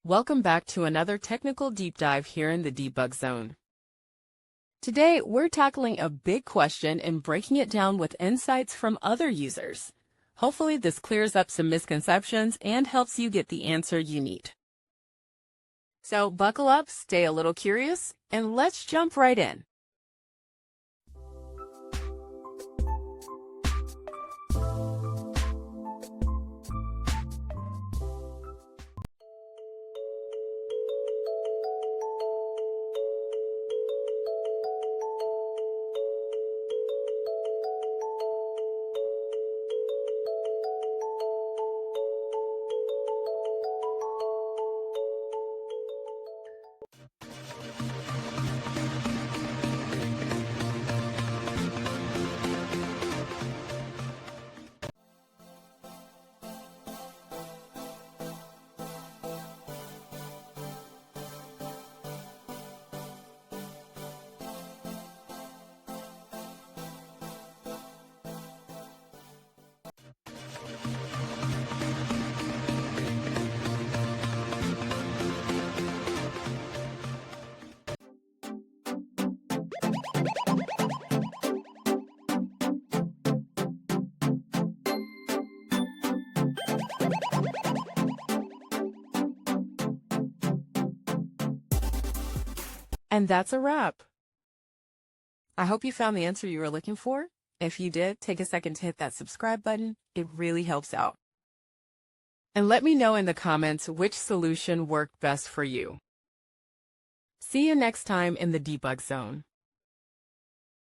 Welcome back to another technical deep dive here in the debug zone. Today, we're tackling a big question and breaking it down with insights from other users. Hopefully, this clears up some misconceptions and helps you get the answer you need. So buckle up, stay a little curious, and let's jump right in. And that's a wrap. I hope you found the answer you were looking for. If you did, take a second to hit that subscribe button. It really helps out. And let me know in the comments which solution worked best for you. See you next time in the debug zone.